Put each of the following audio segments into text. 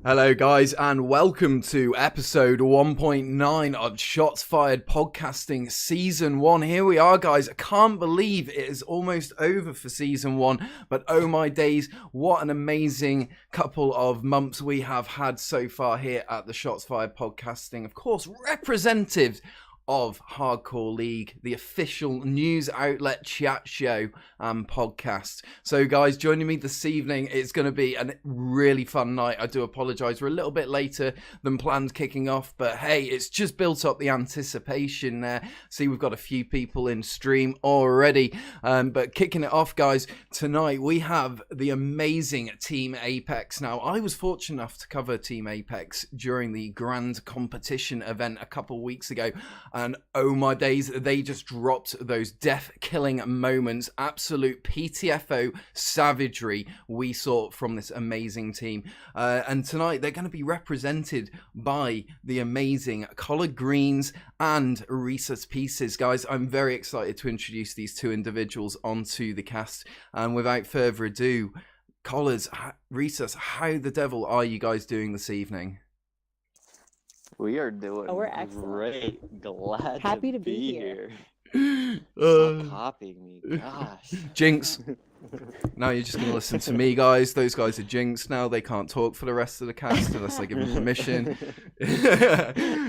Hello guys and welcome to episode 1.9 of Shots Fired Podcasting Season 1. Here we are guys, I can't believe it is almost over for Season 1, but oh my days, what an amazing couple of months we have had so far here at the Shots Fired Podcasting. Of course, representatives of Hardcore League, the official news outlet chat show and podcast. So guys, joining me this evening, it's going to be a really fun night. I do apologise, we're a little bit later than planned kicking off, but hey, it's just built up the anticipation there. See, we've got a few people in stream already, but kicking it off guys, tonight we have the amazing Team Apex. Now, I was fortunate enough to cover Team Apex during the grand competition event a couple weeks ago. And oh my days, they just dropped those death-killing moments. Absolute PTFO savagery we saw from this amazing team. And tonight, they're going to be represented by the amazing Collard Greens and Resus Pieces. Guys, I'm very excited to introduce these two individuals onto the cast. And without further ado, Collards, Resus, how the devil are you guys doing this evening? We are doing we're excellent. Great. Glad Happy to be here. Uh, Copying me, gosh. Jinx. Now you're just going to listen to me, guys. Those guys are jinxed now. They can't talk for the rest of the cast unless I give them permission.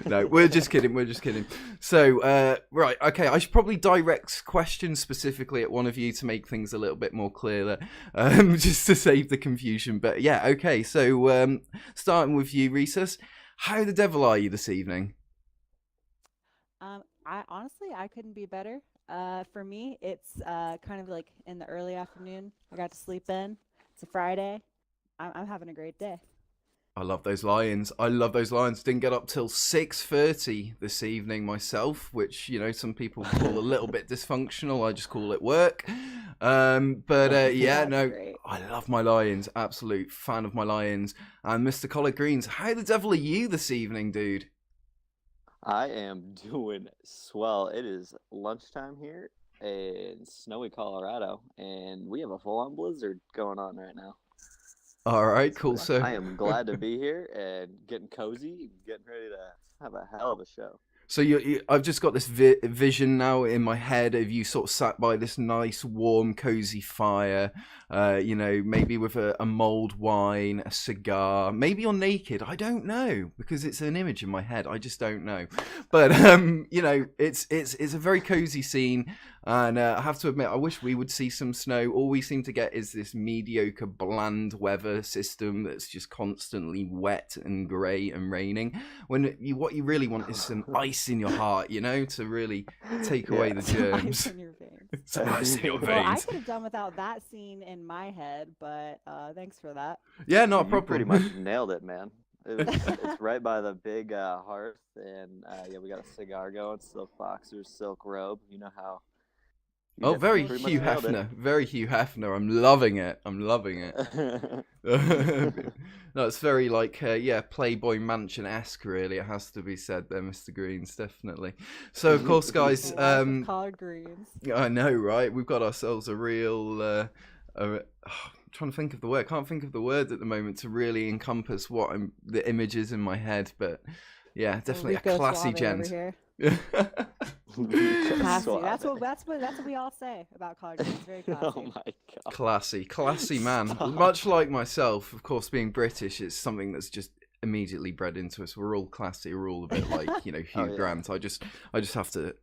No, we're just kidding. We're just kidding. So, right, okay. I should probably direct questions specifically at one of you to make things a little bit more clear, just to save the confusion. But yeah, okay. So, starting with you, Resus. How the devil are you this evening? I honestly couldn't be better. For me, it's kind of like in the early afternoon. I got to sleep in. It's a Friday. I'm having a great day. I love those Lions. I love those Lions. Didn't get up till 6:30 this evening myself, which, you know, some people call a little bit dysfunctional. I just call it work. Yeah, no, great. I love my Lions. Absolute fan of my Lions. And Mr. Collard Greens, how the devil are you this evening, dude? I am doing swell. It is lunchtime here in snowy Colorado, and we have a full-on blizzard going on right now. All right, cool. So I am glad to be here and getting cozy, getting ready to have a hell of a show. So I've just got this vision now in my head of you sort of sat by this nice, warm, cozy fire, you know, maybe with a mulled wine, a cigar. Maybe you're naked. I don't know, because it's an image in my head. I just don't know. But you know, it's a very cozy scene, and I have to admit, I wish we would see some snow. All we seem to get is this mediocre, bland weather system that's just constantly wet and grey and raining. When what you really want is some ice in your heart, you know, to really take away the germs. Ice in your veins. Some ice in your Well, I veins. could have done without that scene in my head, but thanks for that. Yeah, not a You problem. pretty much nailed it, man. It's right by the big hearth, and yeah, we got a cigar going, silk boxers, silk robe. You know how. Oh, very pretty much Hugh nailed it. Hefner. Very Hugh Hefner. I'm loving it. I'm loving it. No, it's very like, yeah, Playboy Mansion-esque, really. It has to be said there, Mr. Greens, definitely. So, of course, guys, Collard Greens. I know, right? We've got ourselves a real, I'm trying to think of the word. Can't think of the word at the moment to really encompass what the image is in my head, but yeah, definitely Rico a classy Suave gent. over here. Classy. Classy. That's what we all say about Collard Greens. Very classy. Oh my god. Classy man. Much like myself, of course, being British, it's something that's just immediately bred into us. We're all classy. We're all a bit like, you know, Hugh yeah. Grant. I just have to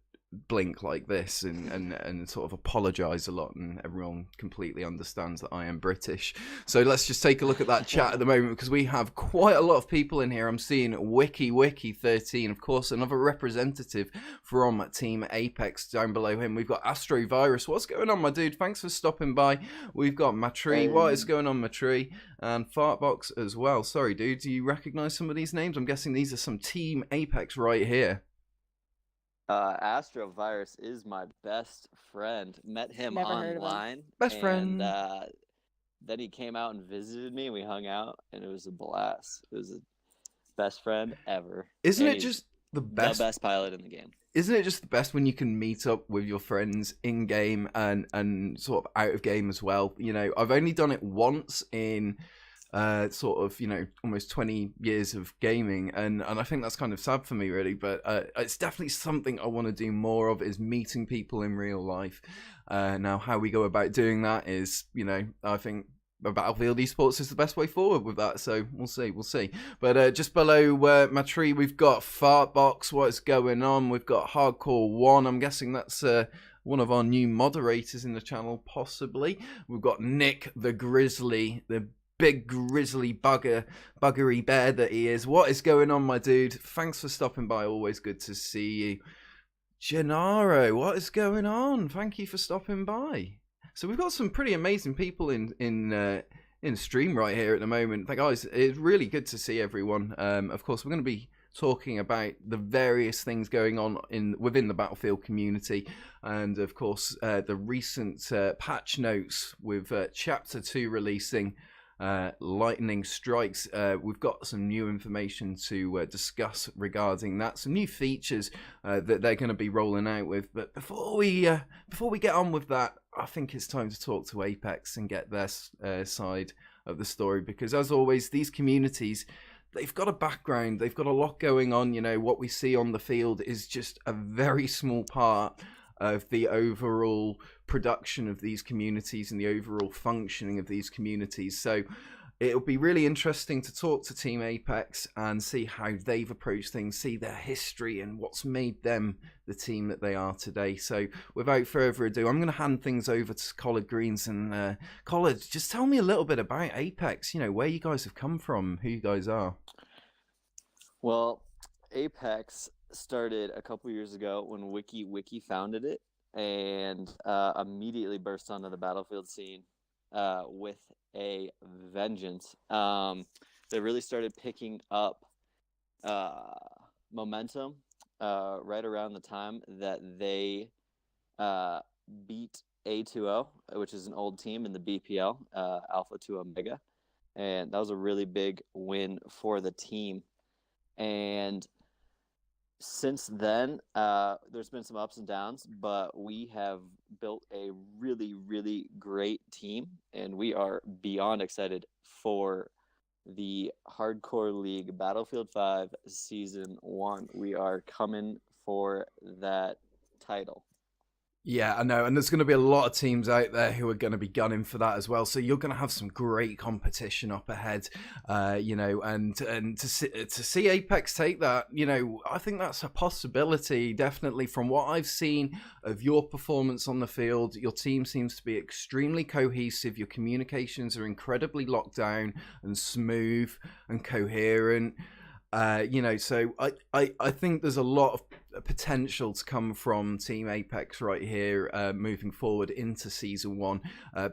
blink like this and sort of apologize a lot, and everyone completely understands that I am British. So let's just take a look at that chat at the moment, because we have quite a lot of people in here. I'm seeing Wiki 13, of course, another representative from Team Apex. Down below him we've got Astrovirus. What's going on, my dude? Thanks for stopping by. We've got Matri. What is going on, Matri? And Fartbox as well. Sorry, dude, do you recognize some of these names? I'm guessing these are some Team Apex right here. Astrovirus is my best friend. Met him Never heard of him. online. Best friend. Then he came out and visited me. We hung out, and it was a blast. It was the best friend ever. Isn't And it he's just the best? The best pilot in the game. Isn't it just the best when you can meet up with your friends in game and sort of out of game as well? You know, I've only done it once in sort of, almost 20 years of gaming, and I think that's kind of sad for me, really. But it's definitely something I want to do more of, is meeting people in real life. Now, how we go about doing that is, I think Battlefield Esports is the best way forward with that, so we'll see. But just below my tree, we've got Fartbox. What is going on? We've got Hardcore 1. I'm guessing that's one of our new moderators in the channel, possibly. We've got Nick the Grizzly, the big grizzly buggery bear that he is. What is going on, my dude? Thanks for stopping by. Always good to see you. Gennaro, what is going on? Thank you for stopping by. So we've got some pretty amazing people in stream right here at the moment. Guys, it's really good to see everyone. Of course, we're going to be talking about the various things going on within the Battlefield community, and of course the recent patch notes with Chapter 2 releasing lightning strikes. We've got some new information to discuss regarding that, some new features that they're going to be rolling out with. But before we get on with that, I think it's time to talk to Apex and get their side of the story, because as always, these communities, they've got a background, they've got a lot going on. What we see on the field is just a very small part of the overall production of these communities and the overall functioning of these communities. So it'll be really interesting to talk to Team Apex and see how they've approached things, see their history and what's made them the team that they are today. So without further ado, I'm going to hand things over to Collard Greens. And Collard, just tell me a little bit about Apex, where you guys have come from, who you guys are. Well, Apex started a couple years ago when Wiki founded it, and immediately burst onto the Battlefield scene with a vengeance. They really started picking up momentum right around the time that they beat A2O, which is an old team in the BPL, Alpha 2 Omega, and that was a really big win for the team. And since then, there's been some ups and downs, but we have built a really, really great team, and we are beyond excited for the Hardcore League Battlefield 5 Season 1. We are coming for that title. Yeah, I know, and there's going to be a lot of teams out there who are going to be gunning for that as well. So you're going to have some great competition up ahead, and to see Apex take that, I think that's a possibility. Definitely, from what I've seen of your performance on the field, your team seems to be extremely cohesive. Your communications are incredibly locked down and smooth and coherent. So I think there's a lot of potential to come from Team Apex right here, moving forward into Season 1,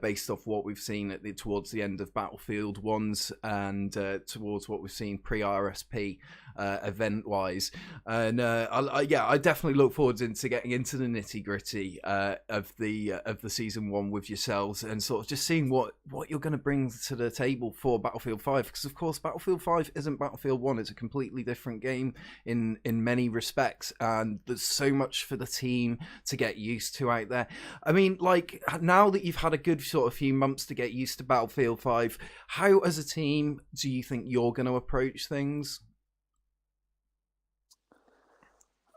based off what we've seen towards the end of Battlefield 1's and towards what we've seen pre-RSP event-wise. And I definitely look forward to getting into the nitty-gritty of the Season 1 with yourselves, and sort of just seeing what you're going to bring to the table for Battlefield 5, because of course Battlefield 5 isn't Battlefield 1. It's a completely different game in many respects, and there's so much for the team to get used to out there. I mean, like, now that you've had a good sort of few months to get used to Battlefield 5, how as a team do you think you're going to approach things?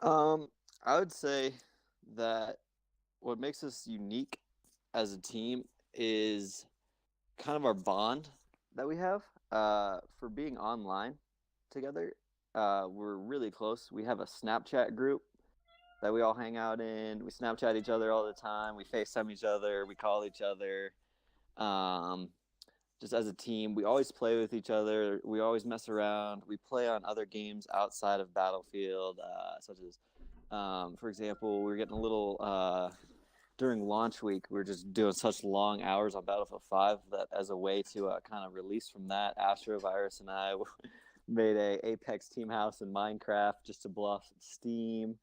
I would say that what makes us unique as a team is kind of our bond that we have for being online together. We're really close. We have a Snapchat group that we all hang out in. We Snapchat each other all the time. We FaceTime each other. We call each other. Just as a team, we always play with each other. We always mess around. We play on other games outside of Battlefield, such as, for example, we were getting a little, during launch week, we were just doing such long hours on Battlefield 5 that as a way to kind of release from that, Astrovirus and I made a Apex team house in Minecraft just to blow off some steam.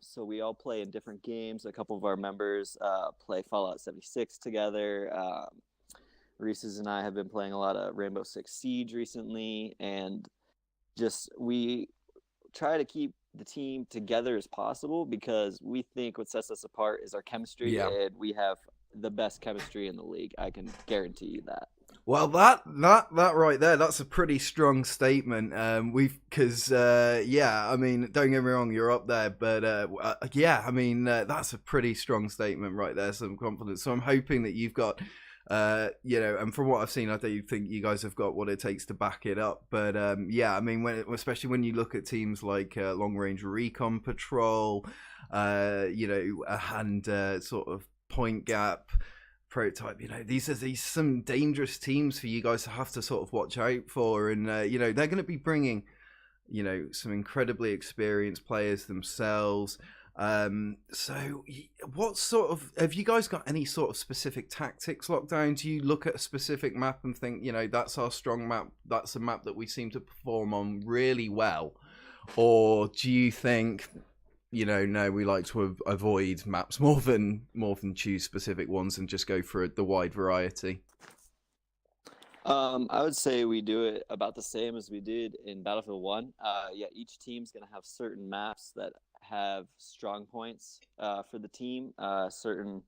So we all play in different games. A couple of our members play Fallout 76 together. Reese's and I have been playing a lot of Rainbow Six Siege recently, and just we try to keep the team together as possible, because we think what sets us apart is our chemistry, and we have the best chemistry in the league. I can guarantee you that. Well, that right there, that's a pretty strong statement. Yeah, I mean, don't get me wrong, you're up there, but yeah, I mean, that's a pretty strong statement right there. Some confidence. So I'm hoping that you've got, and from what I've seen, I do think you guys have got what it takes to back it up. But yeah, I mean, especially when you look at teams like Long Range Recon Patrol, and sort of Point Gap. Prototype, these are some dangerous teams for you guys to have to sort of watch out for, and they're going to be bringing some incredibly experienced players themselves. So what sort of, have you guys got any sort of specific tactics locked down? Do you look at a specific map and think, that's our strong map, that's a map that we seem to perform on really well? Or do you think, no, we like to avoid maps more than choose specific ones and just go for the wide variety? I would say we do it about the same as we did in Battlefield 1. Yeah, each team's going to have certain maps that have strong points for the team, certain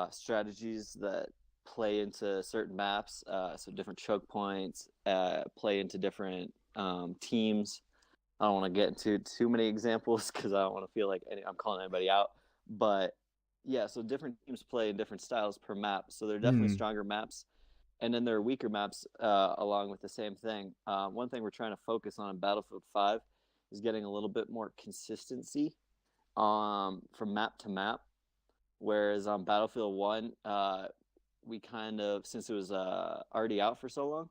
strategies that play into certain maps, so different choke points play into different teams. I don't want to get into too many examples because I don't want to feel like I'm calling anybody out. But yeah, so different teams play in different styles per map. So they're definitely stronger maps. And then there are weaker maps along with the same thing. One thing we're trying to focus on in Battlefield 5 is getting a little bit more consistency from map to map. Whereas on Battlefield 1, we kind of, since it was already out for so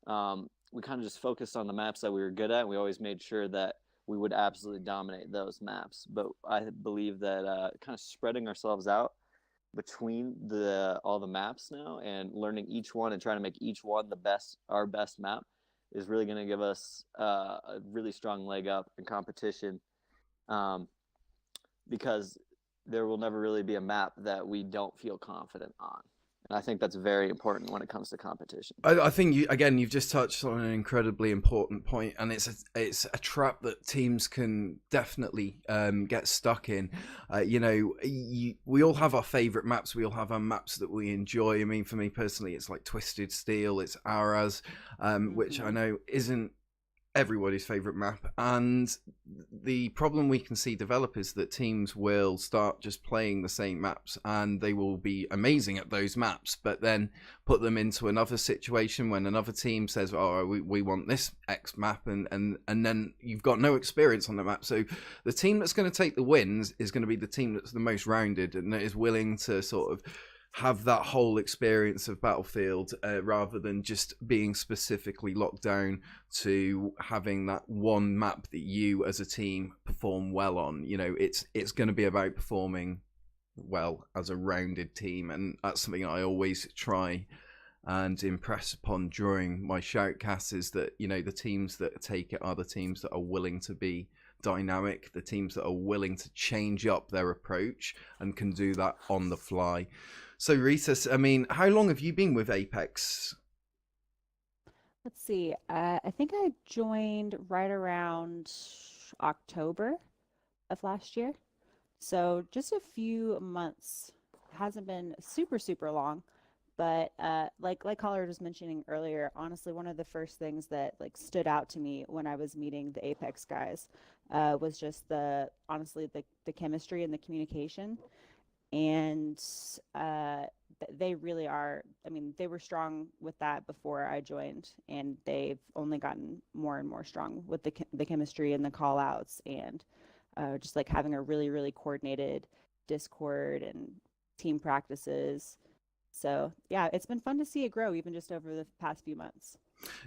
long, we kind of just focused on the maps that we were good at. We always made sure that we would absolutely dominate those maps. But I believe that kind of spreading ourselves out between all the maps now and learning each one and trying to make each one our best map is really going to give us a really strong leg up in competition, because there will never really be a map that we don't feel confident on. And I think that's very important when it comes to competition. I think you've just touched on an incredibly important point, and it's a trap that teams can definitely get stuck in. We all have our favorite maps. We all have our maps that we enjoy. I mean, for me personally, it's like Twisted Steel, it's Araz, which I know isn't everybody's favorite map, and the problem we can see develop is that teams will start just playing the same maps and they will be amazing at those maps, but then put them into another situation when another team says, oh, we want this X map, and then you've got no experience on the map. So the team that's going to take the wins is going to be the team that's the most rounded and that is willing to sort of have that whole experience of Battlefield, rather than just being specifically locked down to having that one map that you as a team perform well on. It's going to be about performing well as a rounded team, and that's something I always try and impress upon during my shoutcasts, is that the teams that take it are the teams that are willing to be dynamic, the teams that are willing to change up their approach and can do that on the fly. So, Rita, I mean, how long have you been with Apex? Let's see. I think I joined right around October of last year. So just a few months. It hasn't been super, super long. But like Collar was mentioning earlier, honestly, one of the first things that stood out to me when I was meeting the Apex guys was just the chemistry and the communication. And they really are, I mean, they were strong with that before I joined, and they've only gotten more and more strong with the chemistry and the call outs, and just having a really, really coordinated Discord and team practices. So yeah, it's been fun to see it grow even just over the past few months.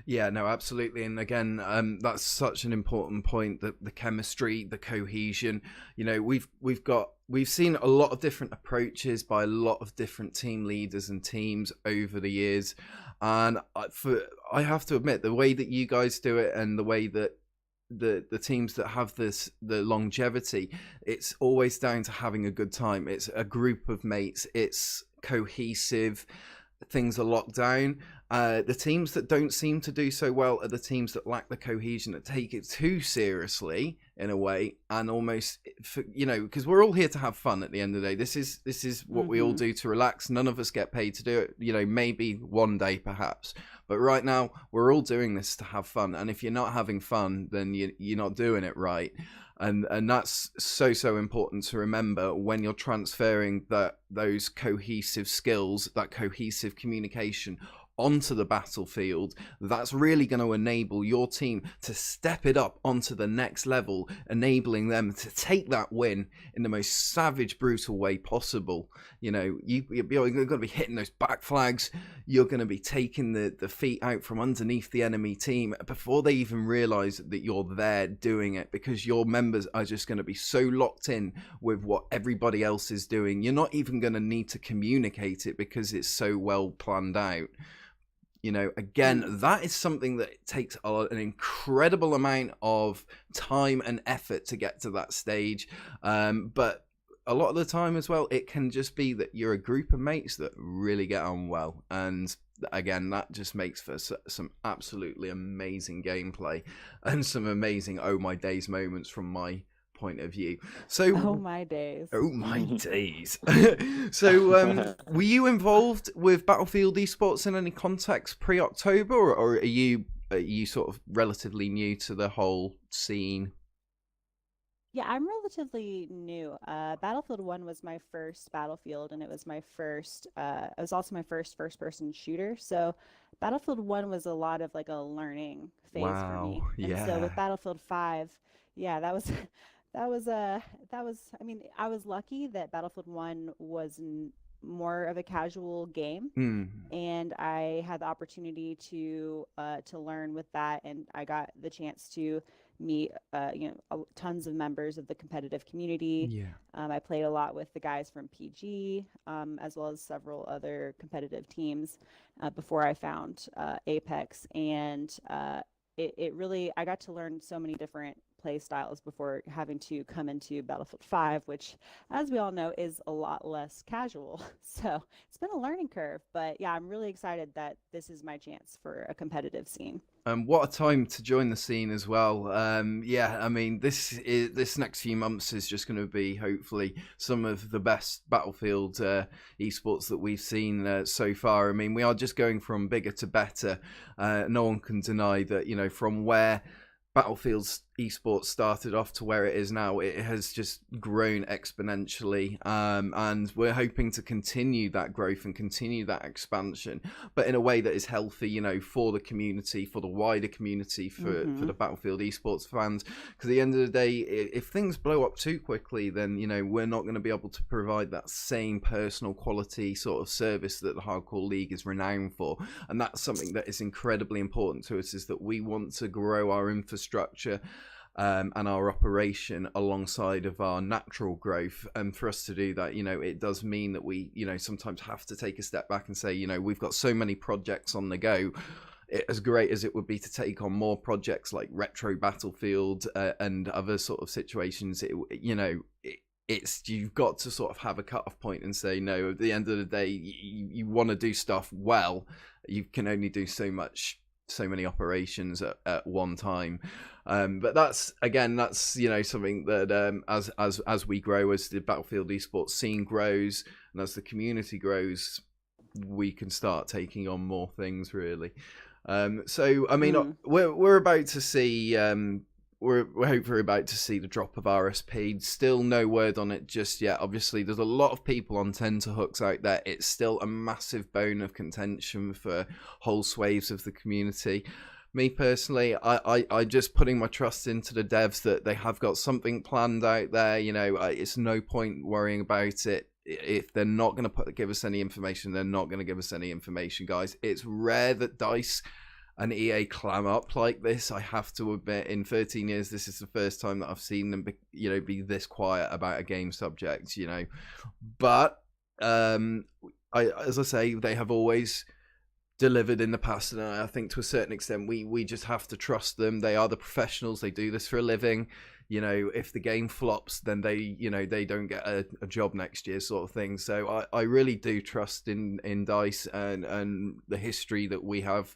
Yeah, no, absolutely. And again, that's such an important point, that the chemistry, the cohesion, we've seen a lot of different approaches by a lot of different team leaders and teams over the years. And I have to admit, the way that you guys do it and the way that the teams that have the longevity, it's always down to having a good time. It's a group of mates. It's cohesive. Things are locked down, The teams that don't seem to do so well are the teams that lack the cohesion, that take it too seriously in a way, and almost, because we're all here to have fun at the end of the day. This is what we all do to relax. None of us get paid to do it. Maybe one day perhaps, but right now we're all doing this to have fun. And if you're not having fun, then you're not doing it right. And that's so important to remember when you're transferring those cohesive skills, that cohesive communication onto the battlefield. That's really going to enable your team to step it up onto the next level, enabling them to take that win in the most savage, brutal way possible. You're going to be hitting those back flags. You're going to be taking the feet out from underneath the enemy team before they even realize that you're there doing it, because your members are just going to be so locked in with what everybody else is doing. You're not even going to need to communicate it because it's so well planned out. Again, that is something that takes an incredible amount of time and effort to get to that stage. But a lot of the time as well, it can just be that you're a group of mates that really get on well. And again, that just makes for some absolutely amazing gameplay and some amazing oh my days moments from my point of view. So Oh my days. Oh my days. So were you involved with Battlefield Esports in any context pre-October, or are you sort of relatively new to the whole scene? Yeah, I'm relatively new. Battlefield 1 was my first Battlefield, and it was also my first first-person shooter. So Battlefield 1 was a lot of like a learning phase for me. And so with Battlefield 5, yeah, that was I mean, I was lucky that Battlefield 1 was more of a casual game, and I had the opportunity to learn with that, and I got the chance to meet tons of members of the competitive community. I played a lot with the guys from PG, as well as several other competitive teams before I found Apex, and it really, I got to learn so many different play styles before having to come into Battlefield 5, which, as we all know, is a lot less casual. So it's been a learning curve, but yeah, I'm really excited that this is my chance for a competitive scene. What a time to join the scene as well. I mean, this next few months is just going to be hopefully some of the best Battlefield esports that we've seen so far. I mean, we are just going from bigger to better. No one can deny that, from where Battlefield's esports started off to where it is now, it has just grown exponentially, and we're hoping to continue that growth and continue that expansion, but in a way that is healthy, for the community, for the wider community, for the Battlefield esports fans. Because at the end of the day, if things blow up too quickly, then we're not going to be able to provide that same personal quality sort of service that the Hardcore League is renowned for. And that's something that is incredibly important to us, is that we want to grow our infrastructure and our operation alongside of our natural growth. And for us to do that, it does mean that we, sometimes have to take a step back and say, we've got so many projects on the go. As great as it would be to take on more projects like Retro Battlefield and other sort of situations, you've got to sort of have a cut-off point and say, no, at the end of the day, you want to do stuff well. You can only do so many operations at one time. But that's something that as we grow, as the Battlefield esports scene grows and as the community grows, we can start taking on more things, really. So I mean, we're about to see we're hopefully about to see the drop of RSP. Still no word on it just yet. Obviously, there's a lot of people on tenterhooks out there. It's still a massive bone of contention for whole swathes of the community. Me personally, I just putting my trust into the devs that they have got something planned out there. It's no point worrying about it. If they're not going to give us any information, they're not going to give us any information, guys. It's rare that DICE and EA clam up like this. I have to admit, in 13 years, this is the first time that I've seen them be this quiet about a game subject, But as I say, they have always delivered in the past, and I think to a certain extent we just have to trust them. They are the professionals. They do this for a living. You know, if the game flops, then they don't get a job next year, sort of thing. So I really do trust in DICE and the history that we have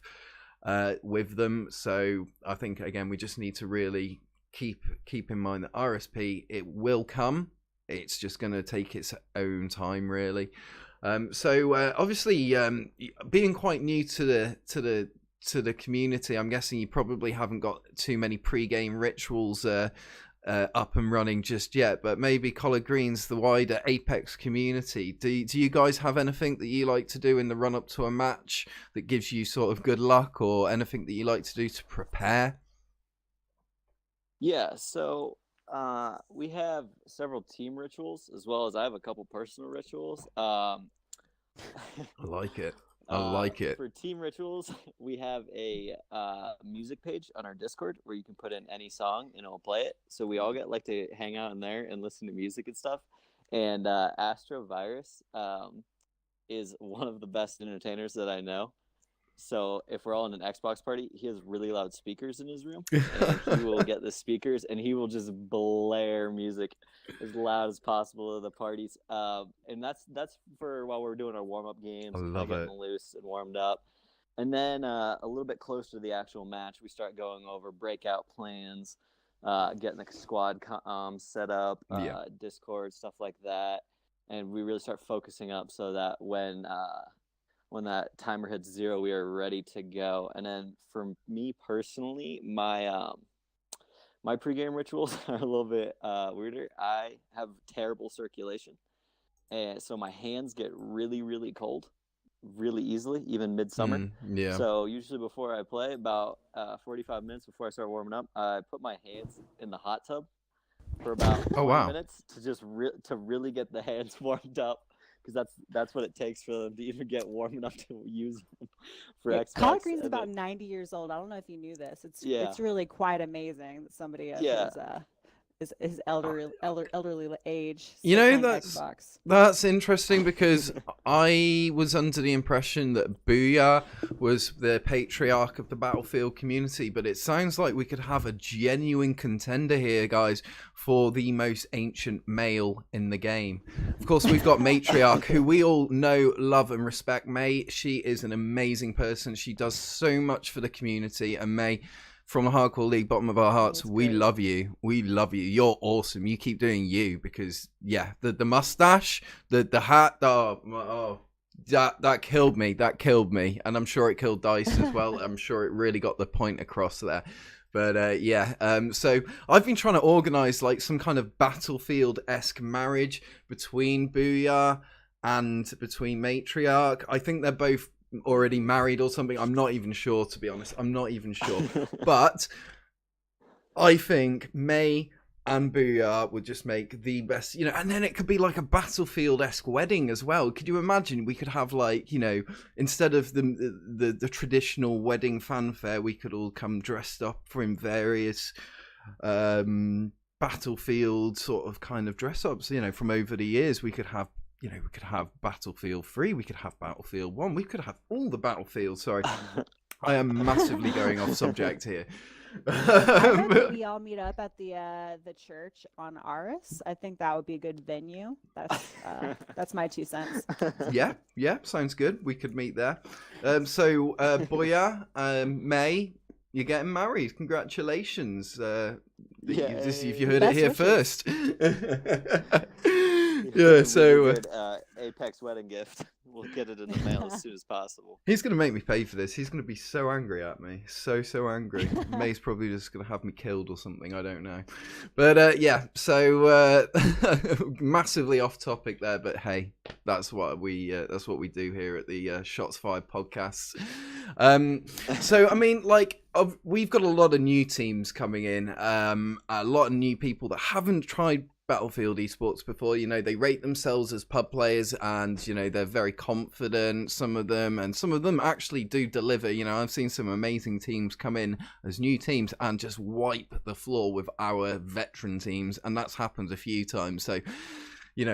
with them. So I think, again, we just need to really keep in mind that RSP, it will come. It's just going to take its own time, really. So obviously, being quite new to the community, I'm guessing you probably haven't got too many pre-game rituals up and running just yet. But maybe Collard Greens, the wider Apex community, do you guys have anything that you like to do in the run-up to a match that gives you sort of good luck, or anything that you like to do to prepare? Yeah, so we have several team rituals, as well as I have a couple personal rituals. I like it. I like it. For team rituals, we have a music page on our Discord where you can put in any song and it'll play it. So we all get like to hang out in there and listen to music and stuff. And Astrovirus is one of the best entertainers that I know. So if we're all in an Xbox party, he has really loud speakers in his room, and he will get the speakers and he will just blare music as loud as possible at the parties. And that's for while we're doing our warm-up games, I love it. getting loose and warmed up. And then a little bit closer to the actual match, we start going over breakout plans, getting the squad set up, Discord, stuff like that. And we really start focusing up so that when that timer hits 0, we are ready to go. And then for me personally, my my pregame rituals are a little bit weirder. I have terrible circulation, and so my hands get really, really cold really easily, even midsummer. Yeah. So usually before I play, about 45 minutes before I start warming up, I put my hands in the hot tub for about 20 minutes to just to really get the hands warmed up. Because that's what it takes for them to even get warm enough to use them for Xbox. Collard Green's about 90 years old. I don't know if you knew this. It's really quite amazing that somebody is elderly age. You know, that's interesting, because I was under the impression that Booyah was the patriarch of the Battlefield community, but it sounds like we could have a genuine contender here, guys, for the most ancient male in the game. Of course, we've got Matriarch, who we all know, love, and respect. May, she is an amazing person. She does so much for the community, and May, from the Hardcore League, bottom of our hearts, we love you. We love you. You're awesome. You keep doing you, because the mustache, the hat, that killed me. That killed me, and I'm sure it killed DICE as well. I'm sure it really got the point across there. But so I've been trying to organize like some kind of Battlefield-esque marriage between Booyah and between Matriarch. I think they're both already married or something. I'm not even sure, to be honest. I'm not even sure. But I think May and Booyah would just make the best, and then it could be like a Battlefield-esque wedding as well. Could you imagine? We could have like, instead of the traditional wedding fanfare, we could all come dressed up in various Battlefield sort of kind of dress-ups, from over the years. We could have we could have Battlefield 3, we could have Battlefield 1, we could have all the Battlefields. Sorry, I am massively going off subject here. Maybe I'll meet up at the church on Aris. I think that would be a good venue. That's my 2 cents. Yeah, sounds good. We could meet there. So Booyah, May, you're getting married. Congratulations. If you heard it here first. Yeah, so Apex wedding gift. We'll get it in the mail as soon as possible. He's going to make me pay for this. He's going to be so angry at me. So angry. May's probably just going to have me killed or something. I don't know. But so massively off topic there. But hey, that's what we do here at the Shots Fired podcasts. So, I mean, we've got a lot of new teams coming in. A lot of new people that haven't tried Battlefield esports before. They rate themselves as pub players, and they're very confident, some of them, and some of them actually do deliver. I've seen some amazing teams come in as new teams and just wipe the floor with our veteran teams, and that's happened a few times. So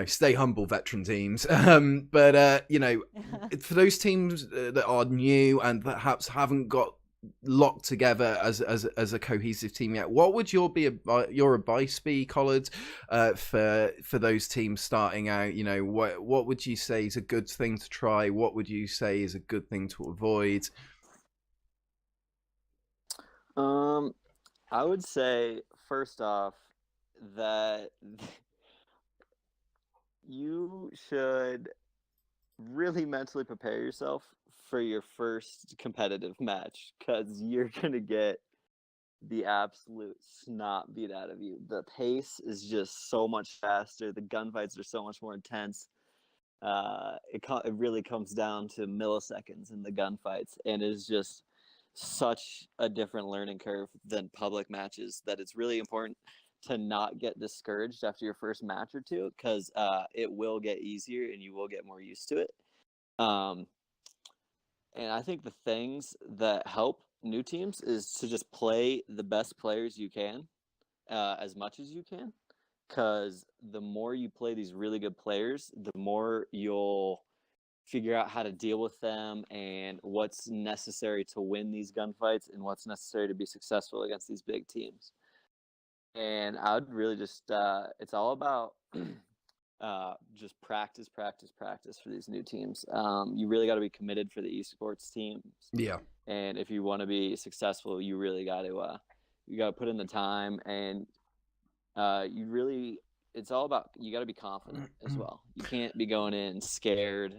stay humble, veteran teams. But for those teams that are new and perhaps haven't got locked together as a cohesive team yet, what would your advice be, Collard, for those teams starting out? What would you say is a good thing to try? What would you say is a good thing to avoid? I would say, first off, that you should really mentally prepare yourself for your first competitive match, because you're going to get the absolute snot beat out of you. The pace is just so much faster. The gunfights are so much more intense. It really comes down to milliseconds in the gunfights, and it's just such a different learning curve than public matches that it's really important to not get discouraged after your first match or two, because it will get easier and you will get more used to it. And I think the things that help new teams is to just play the best players you can, as much as you can, because the more you play these really good players, the more you'll figure out how to deal with them and what's necessary to win these gunfights and what's necessary to be successful against these big teams. And I would really just, it's all about just practice for these new teams. You really got to be committed for the esports teams. Yeah. And if you want to be successful, you really got to put in the time, and it's all about, you got to be confident as well. You can't be going in scared.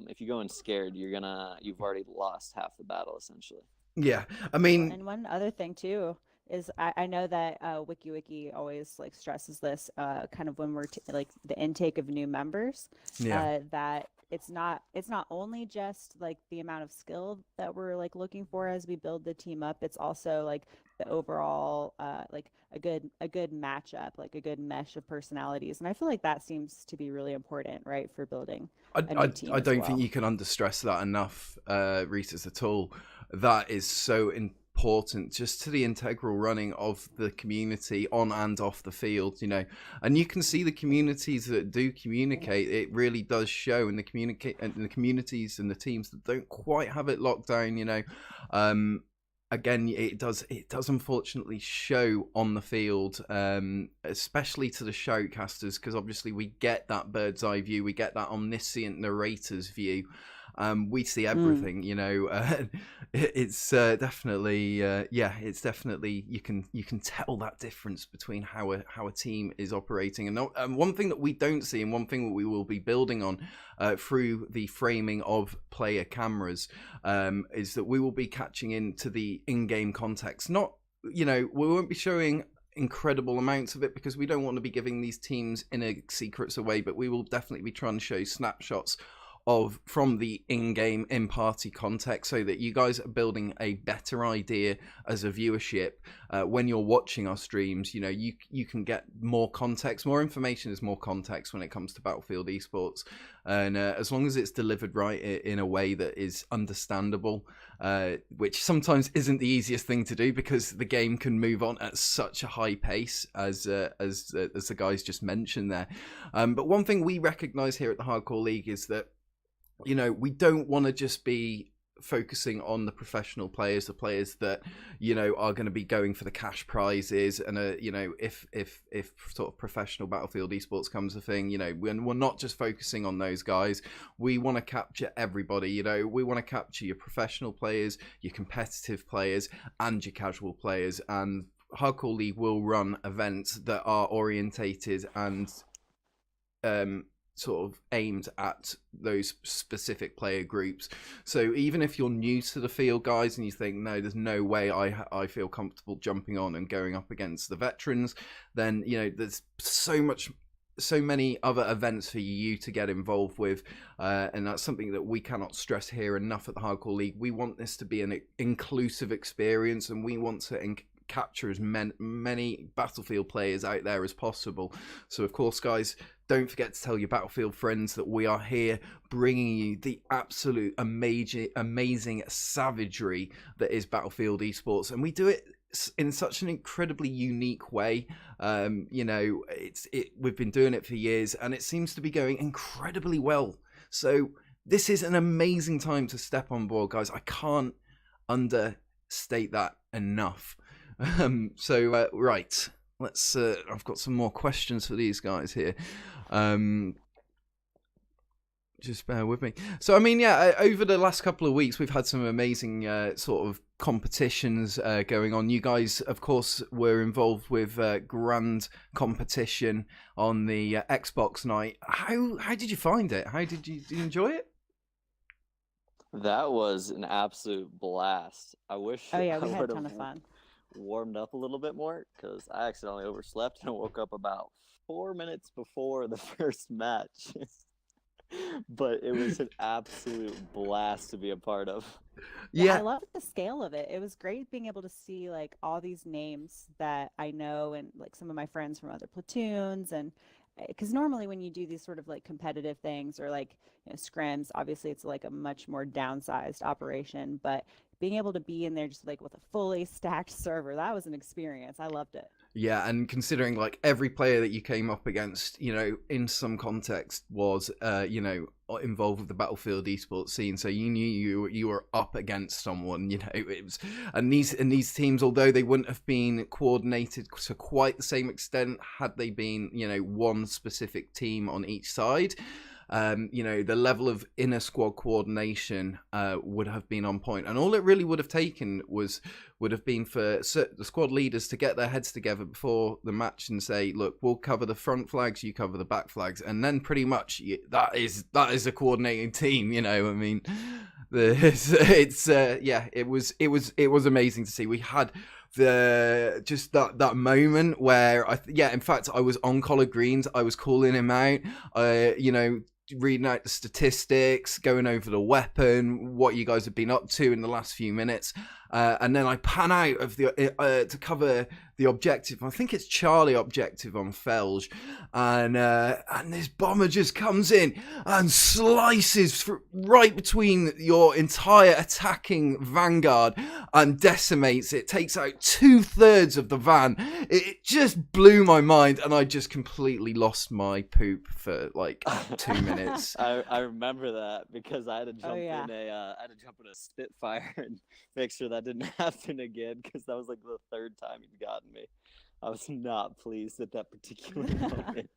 If you go in scared, you've already lost half the battle essentially. Yeah, I mean, and one other thing too is I know that Wiki always like stresses this kind of when we're like the intake of new members, that it's not only just like the amount of skill that we're like looking for as we build the team up. It's also like the overall like a good matchup, like a good mesh of personalities, and I feel like that seems to be really important, right, for building a new team. I don't think you can understress that enough, Reese's, at all. That is so important just to the integral running of the community on and off the field, and you can see the communities that do communicate. It really does show in the communities and the teams that don't quite have it locked down. Again, it does unfortunately show on the field, especially to the shoutcasters, because obviously we get that bird's eye view, we get that omniscient narrator's view. We see everything, it's definitely, it's definitely, you can tell that difference between how a team is operating. And one thing that we don't see, and one thing that we will be building on through the framing of player cameras, is that we will be catching into the in-game context. Not, we won't be showing incredible amounts of it because we don't want to be giving these teams inner secrets away, but we will definitely be trying to show snapshots from the in-game, in-party context, so that you guys are building a better idea as a viewership when you're watching our streams. You can get more context. More information is more context when it comes to Battlefield esports, and as long as it's delivered right in a way that is understandable, which sometimes isn't the easiest thing to do because the game can move on at such a high pace, as the guys just mentioned there. But one thing we recognize here at the Hardcore League is that we don't want to just be focusing on the professional players, the players that are going to be going for the cash prizes, and if sort of professional Battlefield esports comes a thing, we're not just focusing on those guys. We want to capture everybody. We want to capture your professional players, your competitive players, and your casual players. And Hardcore League will run events that are orientated and sort of aimed at those specific player groups. So even if you're new to the field, guys, and you think, no, there's no way I feel comfortable jumping on and going up against the veterans, then there's so many other events for you to get involved with, and that's something that we cannot stress here enough at the Hardcore League. We want this to be an inclusive experience, and we want to capture as many Battlefield players out there as possible. So of course, guys, don't forget to tell your Battlefield friends that we are here bringing you the absolute amazing savagery that is Battlefield esports, and we do it in such an incredibly unique way. You know, we've been doing it for years, and it seems to be going incredibly well. So this is an amazing time to step on board, guys. I can't understate that enough. Right, let's. I've got some more questions for these guys here. Just bear with me. So, I mean, yeah, over the last couple of weeks, we've had some amazing sort of competitions going on. You guys, of course, were involved with Grand Competition on the Xbox night. How did you find it? Did you enjoy it? That was an absolute blast. I wish Oh yeah, I we had a would ton of have fun. warmed up a little bit more, because I accidentally overslept and woke up about 4 minutes before the first match. But it was an absolute blast to be a part of. Yeah, I love the scale of it. It was great being able to see like all these names that I know and like some of my friends from other platoons, and because normally when you do these sort of like competitive things or like, you know, scrims, obviously it's like a much more downsized operation, but being able to be in there just like with a fully stacked server, that was an experience. I loved it. Yeah, and considering like every player that you came up against, you know, in some context was, you know, involved with the Battlefield esports scene, so you knew you were up against someone, you know. It was, and these teams, although they wouldn't have been coordinated to quite the same extent had they been, you know, one specific team on each side. You know, the level of inner squad coordination would have been on point, and all it really would have taken would have been for the squad leaders to get their heads together before the match and say, look, we'll cover the front flags, you cover the back flags, and then pretty much that is a coordinating team, you know. I mean, yeah, it was amazing to see. We had that moment where in fact I was on Collard Greens, I was calling him out, you know, reading out the statistics, going over the weapon, what you guys have been up to in the last few minutes, and then I pan out of the to cover the objective. I think it's Charlie objective on Felge, and this bomber just comes in and slices right between your entire attacking vanguard and decimates it. Takes out 2/3 of the van. It just blew my mind, and I just completely lost my poop for like 2 minutes. I remember that because I had to jump yeah. in a Spitfire and make sure that didn't happen again, because that was like the 3rd time he'd gotten me. I was not pleased at that particular moment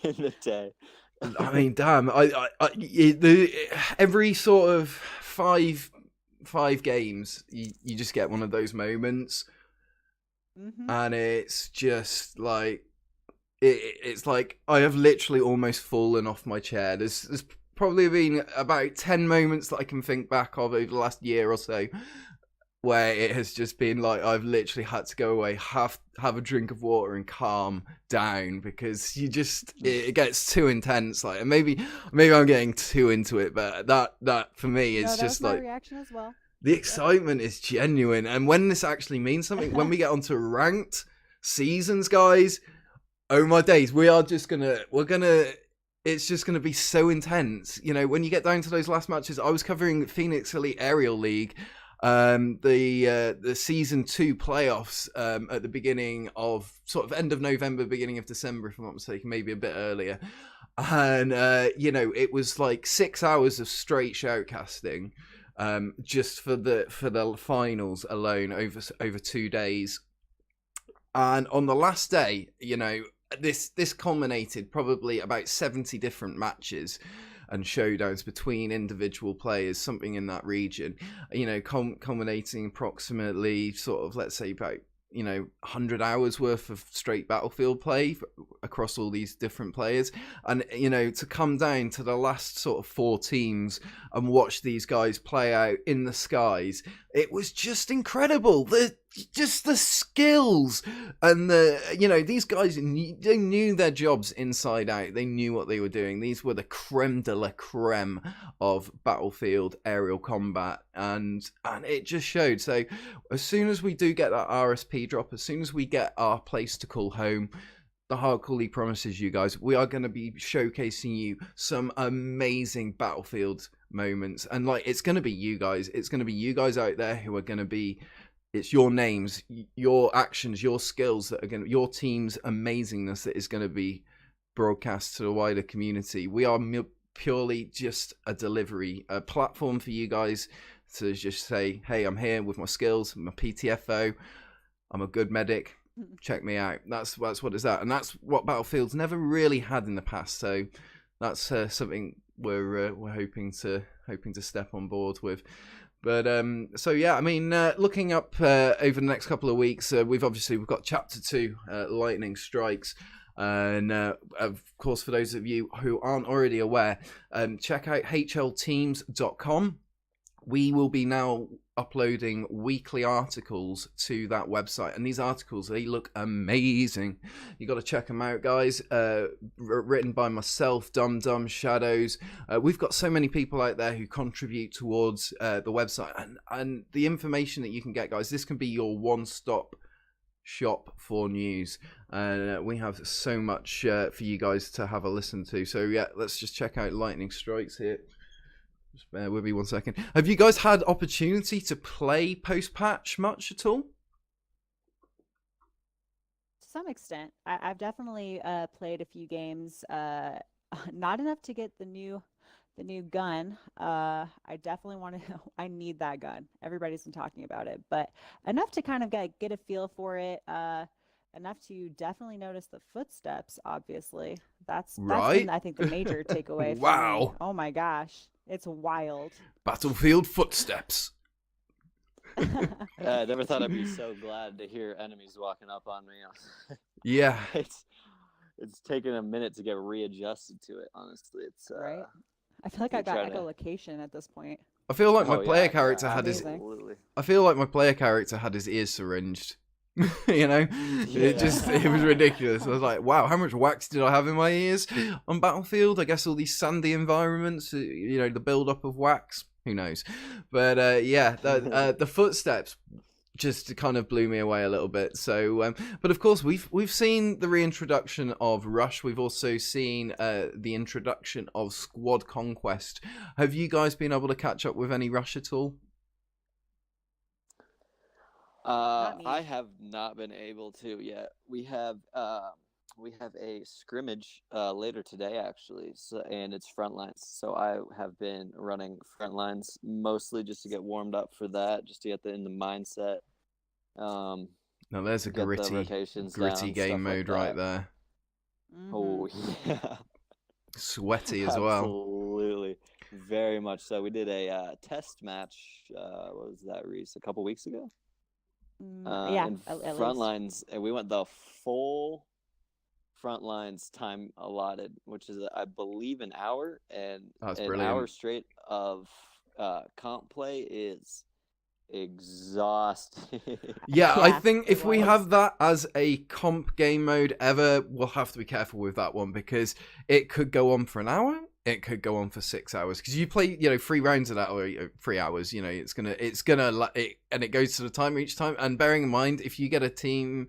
in the day. I mean, damn! Every sort of five games, you just get one of those moments, and it's just like it's like I have literally almost fallen off my chair. There's probably been about 10 moments that I can think back of over the last year or so where it has just been like I've literally had to go away, have a drink of water and calm down, because it gets too intense. Like, and maybe I'm getting too into it, but that for me is just like my reaction as well. The excitement is genuine, and when this actually means something, when we get onto ranked seasons, guys, oh my days, it's just gonna be so intense. You know, when you get down to those last matches, I was covering Phoenix Elite Aerial League, the season 2 playoffs at the beginning of sort of end of November, beginning of December, if I'm not mistaken, maybe a bit earlier. And you know, it was like 6 hours of straight shoutcasting, just for the finals alone over 2 days. And on the last day, you know, this culminated probably about 70 different matches and showdowns between individual players, something in that region, you know, culminating approximately sort of, let's say, about, you know, 100 hours worth of straight Battlefield play across all these different players. And, you know, to come down to the last sort of 4 teams and watch these guys play out in the skies, it was just incredible. The skills and you know, these guys, they knew their jobs inside out. They knew what they were doing. These were the creme de la creme of Battlefield aerial combat, and it just showed. So as soon as we do get that RSP drop, as soon as we get our place to call home, the Hardcore League promises you guys, we are going to be showcasing you some amazing Battlefield moments. And like, it's going to be you guys out there who are going to be it's your names, your actions, your skills that are going to, your team's amazingness that is going to be broadcast to the wider community. We are purely just a delivery, a platform for you guys to just say, hey, I'm here with my skills, I'm a PTFO, I'm a good medic, check me out. That's what it's at, and that's what Battlefield's never really had in the past. So that's something we're hoping to step on board with. But so yeah, I mean, looking up over the next couple of weeks, we've got Chapter 2, Lightning Strikes. And of course, for those of you who aren't already aware, check out hlteams.com. We will be now uploading weekly articles to that website, and these articles, they look amazing. You got to check them out, guys. Written by myself, DumDum, Shadows. We've got so many people out there who contribute towards the website, and the information that you can get, guys. This can be your one-stop shop for news, and we have so much for you guys to have a listen to. So yeah, let's just check out Lightning Strikes here. Just bear with me 1 second. Have you guys had opportunity to play post-patch much at all? To some extent. I've definitely played a few games. Not enough to get the new gun. I definitely want to. I need that gun. Everybody's been talking about it, but enough to kind of get a feel for it. Enough to definitely notice the footsteps. Obviously, that's been, I think, the major takeaway. Wow! For me. Oh my gosh, it's wild. Battlefield footsteps. I never thought I'd be so glad to hear enemies walking up on me. Yeah. It's taken a minute to get readjusted to it. Honestly, it's right. I feel like I got echolocation at this point. I feel like my player character had absolutely. I feel like my player character had his ears syringed. You know, it was ridiculous. I was like, wow, how much wax did I have in my ears on Battlefield? I guess all these sandy environments, you know, the build up of wax, who knows? But yeah, the footsteps just kind of blew me away a little bit. So but of course we've seen the reintroduction of Rush. We've also seen the introduction of Squad Conquest. Have you guys been able to catch up with any Rush at all? I have not been able to yet. We have a scrimmage later today, actually, and it's Frontlines. So I have been running Frontlines mostly just to get warmed up for that, just to get in the mindset. Now there's a gritty game mode right there. Mm-hmm. Oh yeah, sweaty as well. Absolutely, very much so. We did a test match. What was that, Reese? A couple weeks ago. Yeah, in Frontlines, and we went the full Frontlines time allotted, which is I believe an hour, and that's an brilliant. Hour straight of comp play is exhausting. Yeah, I think if we have that as a comp game mode ever, we'll have to be careful with that one, because it could go on for an hour. It could go on for 6 hours, because you play, 3 rounds of that, or 3 hours. It's gonna, and it goes to the timer each time. And bearing in mind, if you get a team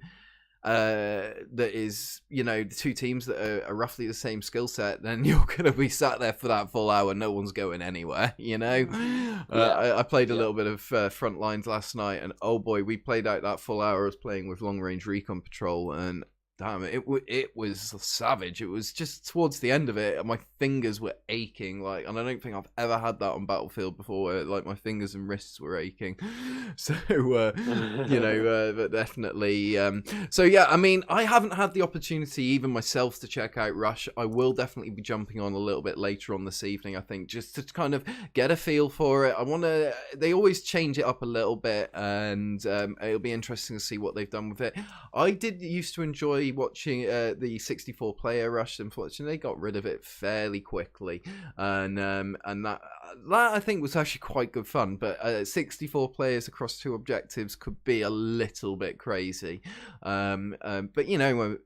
that is, the 2 teams that are roughly the same skill set, then you're gonna be sat there for that full hour. No one's going anywhere. I played a little bit of Frontlines last night, and oh boy, we played out that full hour. I was playing with Long Range Recon Patrol, and damn, it was savage. It was just towards the end of it, my fingers were aching, and I don't think I've ever had that on Battlefield before, where, my fingers and wrists were aching. So, but definitely. So yeah, I mean, I haven't had the opportunity even myself to check out Rush. I will definitely be jumping on a little bit later on this evening, I think, just to kind of get a feel for it. They always change it up a little bit, and it'll be interesting to see what they've done with it. I did used to enjoy watching the 64 player Rush. Unfortunately, they got rid of it fairly quickly, and that I think was actually quite good fun. But 64 players across 2 objectives could be a little bit crazy. But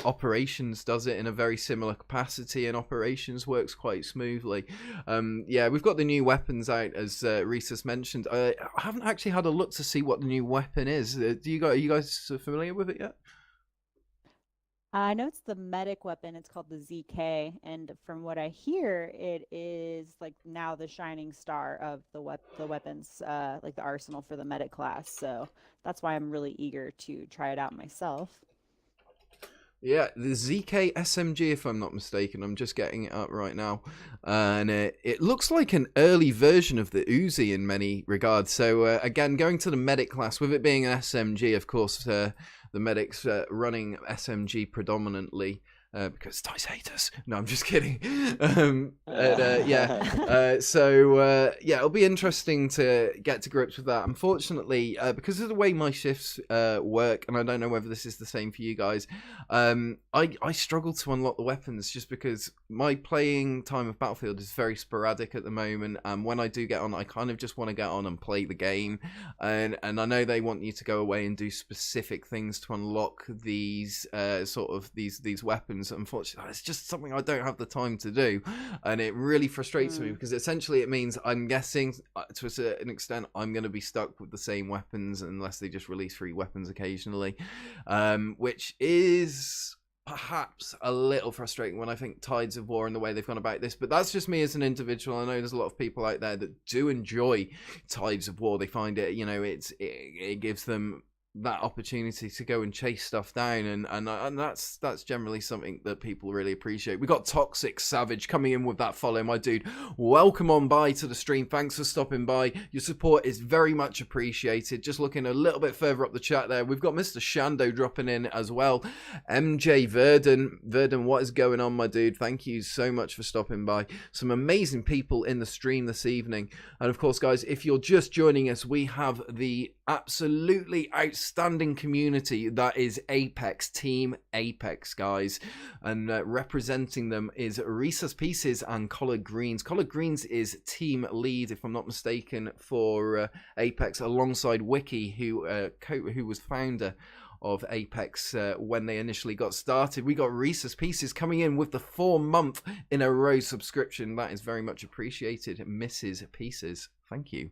Operations does it in a very similar capacity, and Operations works quite smoothly. Yeah, we've got the new weapons out, as Reese mentioned. I haven't actually had a look to see what the new weapon is. Are you guys familiar with it yet? I know it's the medic weapon. It's called the ZK, and from what I hear, it is like now the shining star of the weapons, like the arsenal for the medic class. So that's why I'm really eager to try it out myself. Yeah, the ZK SMG, if I'm not mistaken. I'm just getting it up right now. And it looks like an early version of the Uzi in many regards. So, again, going to the medic class, with it being an SMG, of course, the medic's running SMG predominantly. Because Dice hate us. No, I'm just kidding. Yeah, it'll be interesting to get to grips with that. Unfortunately, because of the way my shifts work, and I don't know whether this is the same for you guys, I struggle to unlock the weapons just because my playing time of Battlefield is very sporadic at the moment. And when I do get on, I kind of just want to get on and play the game. And I know they want you to go away and do specific things to unlock these these weapons. Unfortunately, it's just something I don't have the time to do, and it really frustrates me because essentially it means I'm guessing to a certain extent I'm going to be stuck with the same weapons unless they just release free weapons occasionally, which is perhaps a little frustrating when I think Tides of War and the way they've gone about this. But that's just me as an individual. I know there's a lot of people out there that do enjoy Tides of War. They find it, it gives them that opportunity to go and chase stuff down, and that's generally something that people really appreciate. We got Toxic Savage coming in with that follow, my dude. Welcome on by to the stream. Thanks for stopping by. Your support is very much appreciated. Just looking a little bit further up the chat there, we've got Mr. Shando dropping in as well. MJ Verdon, what is going on, my dude? Thank you so much for stopping by. Some amazing people in the stream this evening, and of course, guys, if you're just joining us, we have the absolutely outstanding community that is Apex, Team Apex, guys, and representing them is Reese's Pieces and Collard Greens. Collard Greens is team lead, if I'm not mistaken, for Apex, alongside Wiki, who was founder of Apex when they initially got started. We got Reese's Pieces coming in with the 4-month in a row subscription. That is very much appreciated, Mrs. Pieces. Thank you.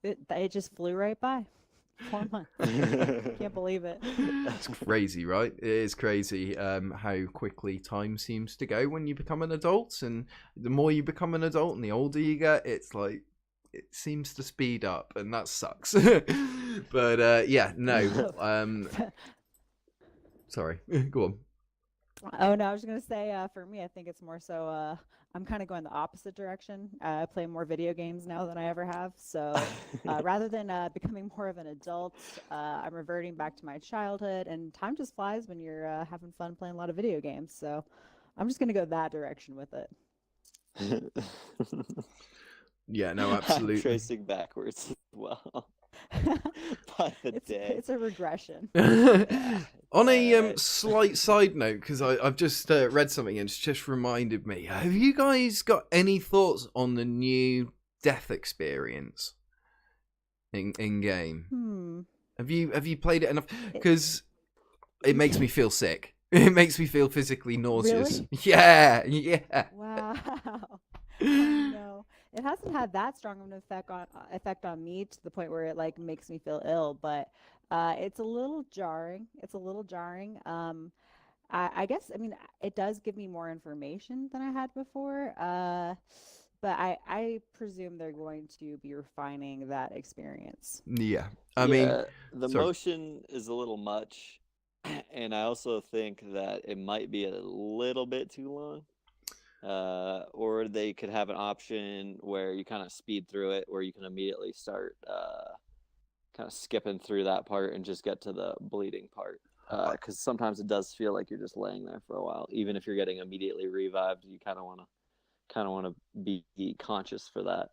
It just flew right by. 4 months. Can't believe it. That's crazy, right? It is crazy how quickly time seems to go when you become an adult. And the more you become an adult and the older you get, it's like it seems to speed up, and that sucks. But sorry, go on. Oh no, I was gonna say for me, I think it's more so I'm kind of going the opposite direction. I play more video games now than I ever have. So rather than becoming more of an adult, I'm reverting back to my childhood, and time just flies when you're having fun playing a lot of video games. So I'm just gonna go that direction with it. Yeah, no, absolutely. I'm tracing backwards as well. By the day. It's a regression. On a slight side note, because I've just read something and it's just reminded me. Have you guys got any thoughts on the new death experience in game? Have you played it enough? Because it makes me feel sick. It makes me feel physically nauseous. Really? Yeah. Wow. No, it hasn't had that strong of an effect on me to the point where it like makes me feel ill, but it's a little jarring. I guess, I mean, it does give me more information than I had before, but I presume they're going to be refining that experience. Yeah, I mean, the motion is a little much, and I also think that it might be a little bit too long. Or they could have an option where you kind of speed through it, where you can immediately start kind of skipping through that part and just get to the bleeding part. Because sometimes it does feel like you're just laying there for a while, even if you're getting immediately revived. You kind of want to be conscious for that.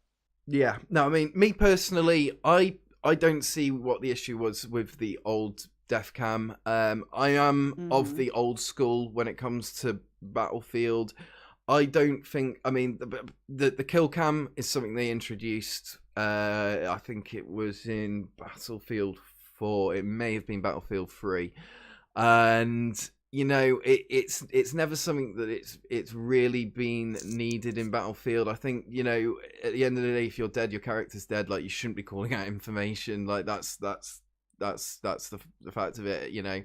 Yeah. No, I mean, me personally, I don't see what the issue was with the old death cam. I am of the old school when it comes to Battlefield. I don't think, I mean, the kill cam is something they introduced, I think it was in Battlefield 4, it may have been Battlefield 3, and, you know, it's never something that it's really been needed in Battlefield. I think, you know, at the end of the day, if you're dead, your character's dead, like, you shouldn't be calling out information, like, that's the fact of it, you know.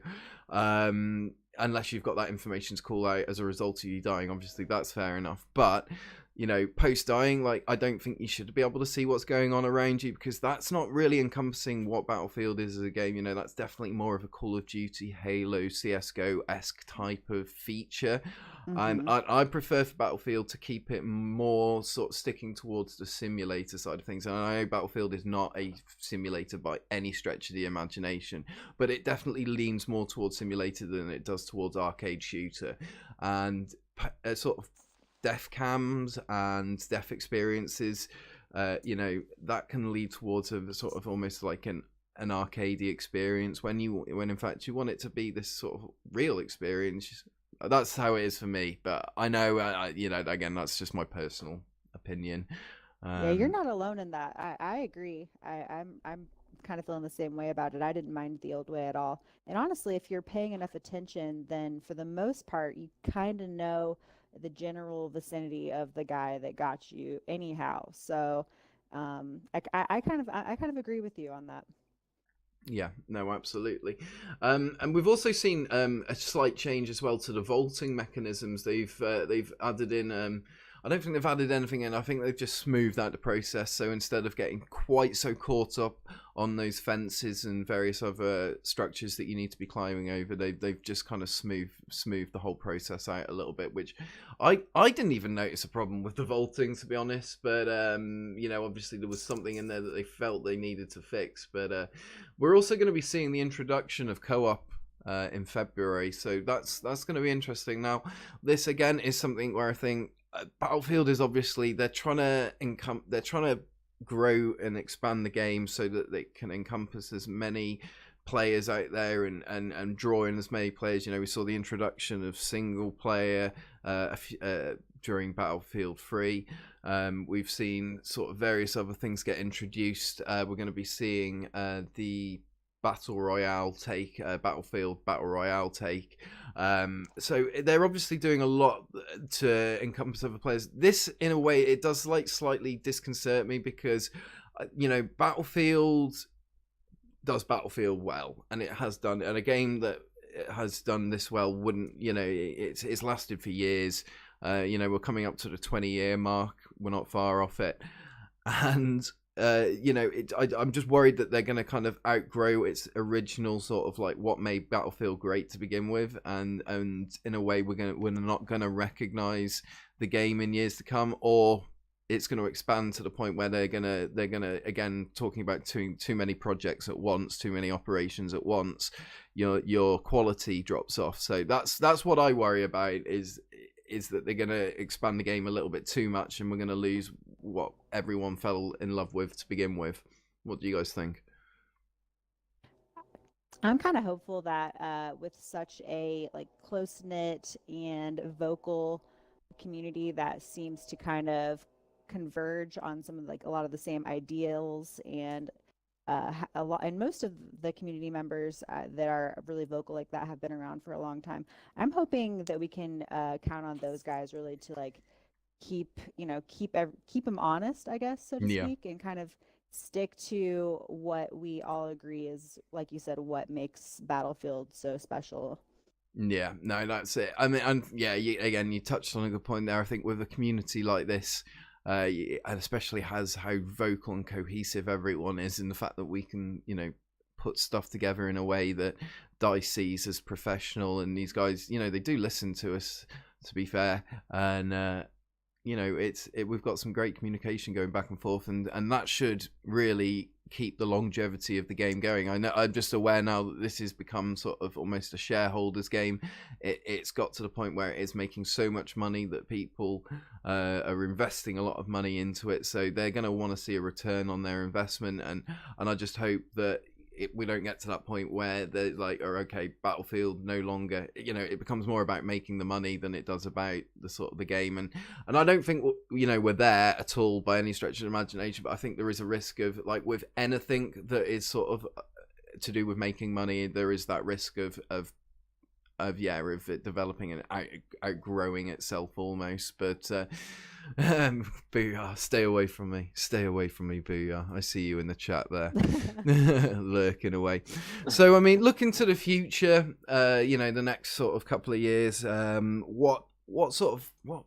unless you've got that information to call out as a result of you dying, obviously that's fair enough. But you know, post dying, like, I don't think you should be able to see what's going on around you, because that's not really encompassing what Battlefield is as a game. You know, that's definitely more of a Call of Duty, Halo, CSGO-esque type of feature. Mm-hmm. I prefer for Battlefield to keep it more sort of sticking towards the simulator side of things. And I know Battlefield is not a simulator by any stretch of the imagination, but it definitely leans more towards simulator than it does towards arcade shooter. And sort of death cams and death experiences, you know, that can lead towards a sort of almost like an arcadey experience when in fact you want it to be this sort of real experience. That's how it is for me, but I know, you know, again, that's just my personal opinion. Yeah, you're not alone in that. I agree. I'm kind of feeling the same way about it. I didn't mind the old way at all. And honestly, if you're paying enough attention, then for the most part, you kind of know the general vicinity of the guy that got you anyhow. So, I kind of agree with you on that. Yeah, no, absolutely. And we've also seen a slight change as well to the vaulting mechanisms. They've added in. I don't think they've added anything in. I think they've just smoothed out the process. So instead of getting quite so caught up on those fences and various other structures that you need to be climbing over, they've just kind of smoothed the whole process out a little bit, which I didn't even notice a problem with the vaulting, to be honest. But you know, obviously there was something in there that they felt they needed to fix. But we're also going to be seeing the introduction of co-op in February, so that's going to be interesting. Now, this again is something where I think Battlefield is obviously they're trying to grow and expand the game so that they can encompass as many players out there and draw in as many players. You know, we saw the introduction of single player during Battlefield 3. We've seen sort of various other things get introduced. We're going to be seeing the Battle Royale take, Battlefield Battle Royale take. So they're obviously doing a lot to encompass other players. This, in a way, it does like slightly disconcert me because, you know, Battlefield does Battlefield well, and it has done. And a game that has done this well wouldn't, you know, it's lasted for years. You know, we're coming up to the 20-year mark. We're not far off it, and you know, I'm just worried that they're going to kind of outgrow its original sort of like what made Battlefield great to begin with, and in a way we're not going to recognize the game in years to come, or it's going to expand to the point where they're gonna again, talking about too many projects at once, too many operations at once. Your quality drops off. So that's what I worry about is that they're going to expand the game a little bit too much, and we're going to lose what everyone fell in love with to begin with. What do you guys think? I'm kind of hopeful that with such a like close-knit and vocal community that seems to kind of converge on some of like a lot of the same ideals and a lot, and most of the community members that are really vocal like that have been around for a long time. I'm hoping that we can count on those guys really to like keep them honest, I guess, so to Yeah. speak, and kind of stick to what we all agree is, like you said, what makes Battlefield so special. Yeah, no, that's it. I mean, and yeah, you touched on a good point there. I think with a community like this, and especially how vocal and cohesive everyone is, in the fact that we can, you know, put stuff together in a way that DICE sees as professional, and these guys, you know, they do listen to us, to be fair, and you know, we've got some great communication going back and forth, and that should really keep the longevity of the game going. I know, I'm just aware now that this has become sort of almost a shareholders game. It's got to the point where it is making so much money that people are investing a lot of money into it, so they're going to want to see a return on their investment, and I just hope that we don't get to that point where they're like, oh, okay, Battlefield no longer, you know, it becomes more about making the money than it does about the sort of the game. And I don't think, you know, we're there at all by any stretch of the imagination, but I think there is a risk of, like with anything that is sort of to do with making money, there is that risk of it developing and outgrowing itself almost. But Booyah, stay away from me. Stay away from me, Booyah. I see you in the chat there, lurking away. So, I mean, looking to the future, the next sort of couple of years, what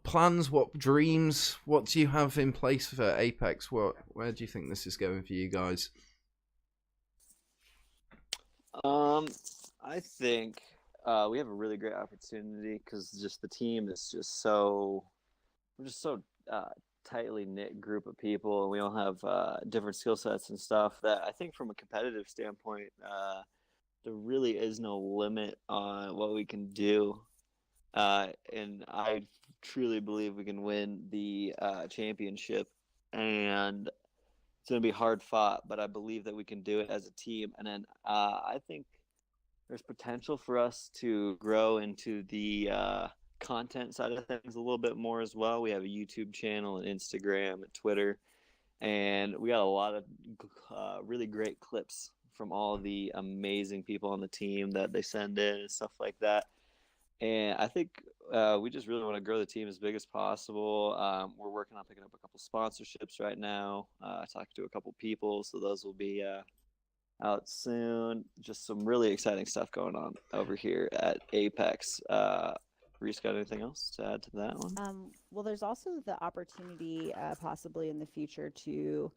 plans, what dreams, what do you have in place for Apex? Where do you think this is going for you guys? I think we have a really great opportunity because just the team is just so tightly knit group of people, and we all have different skill sets and stuff that I think from a competitive standpoint, there really is no limit on what we can do. And I truly believe we can win the championship, and it's going to be hard fought, but I believe that we can do it as a team. And then I think there's potential for us to grow into the content side of things a little bit more as well. We have a YouTube channel and Instagram and Twitter, and we got a lot of really great clips from all the amazing people on the team that they send in and stuff like that. And I think we just really want to grow the team as big as possible. We're working on picking up a couple sponsorships right now, talking to a couple people, so those will be out soon. Just some really exciting stuff going on over here at Apex. Reese, got anything else to add to that one? Well, there's also the opportunity possibly in the future to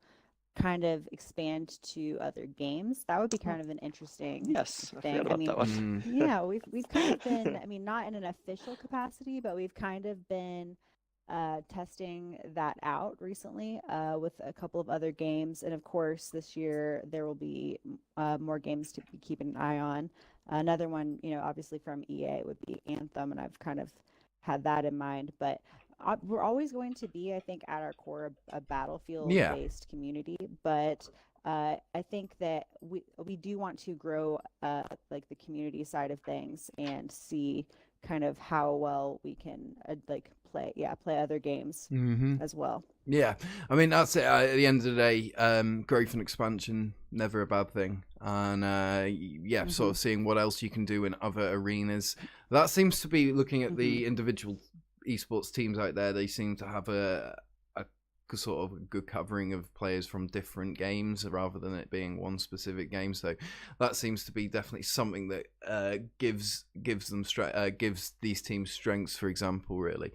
kind of expand to other games. That would be kind of an interesting Yes, I thing. forgot about that one. Yeah, we've kind of been, I mean, not in an official capacity, but we've kind of been testing that out recently with a couple of other games. And of course, this year there will be more games to be keeping an eye on. Another one, obviously from EA would be Anthem, and I've kind of had that in mind. But we're always going to be, I think, at our core, a Battlefield-based community. But I think that we do want to grow like the community side of things and see kind of how well we can play other games as well. Yeah, I mean, that's it. At the end of the day, growth and expansion, never a bad thing. And sort of seeing what else you can do in other arenas. That seems to be, looking at the individual esports teams out there, they seem to have a sort of good covering of players from different games rather than it being one specific game. So that seems to be definitely something that gives these teams strengths, for example, really.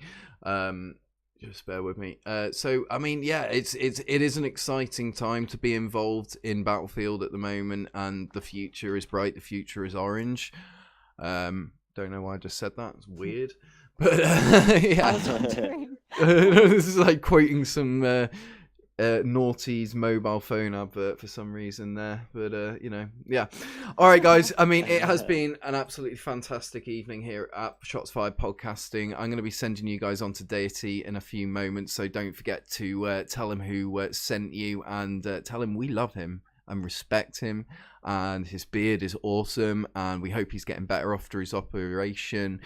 Just bear with me. So I mean, yeah, it is an exciting time to be involved in Battlefield at the moment, and the future is bright. The future is orange. Don't know why I just said that. It's weird. But yeah, this is like quoting some Naughty's mobile phone advert for some reason there. But yeah. All right, guys. I mean, it has been an absolutely fantastic evening here at Shots Fired Podcasting. I'm going to be sending you guys on to Deity in a few moments, so don't forget to tell him who sent you, and tell him we love him and respect him, and his beard is awesome, and we hope he's getting better after his operation.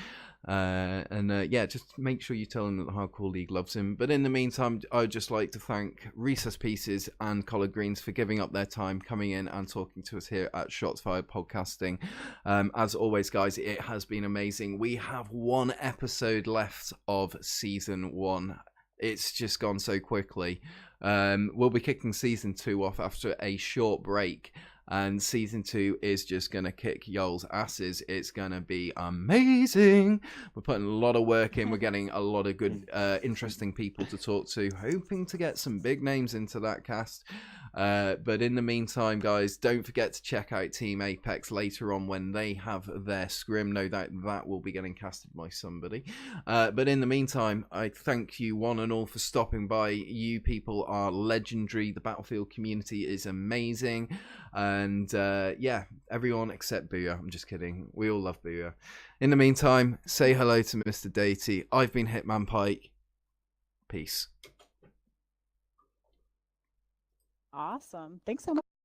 Just make sure you tell him that the Hardcore League loves him. But in the meantime, I'd just like to thank Recess Pieces and Collard Greens for giving up their time, coming in and talking to us here at Shots Fired Podcasting. As always, guys, it has been amazing. We have one episode left of season 1. It's just gone so quickly. We'll be kicking season 2 off after a short break. And season 2 is just going to kick y'all's asses. It's going to be amazing. We're putting a lot of work in. We're getting a lot of good, interesting people to talk to. Hoping to get some big names into that cast. But in the meantime, guys, don't forget to check out Team Apex later on when they have their scrim. No doubt that will be getting casted by somebody. But in the meantime, I thank you one and all for stopping by. You people are legendary. The Battlefield community is amazing. And yeah, everyone except Booyah. I'm just kidding. We all love Booyah. In the meantime, say hello to Mr. Deity. I've been HitmanPike. Peace. Awesome. Thanks so much.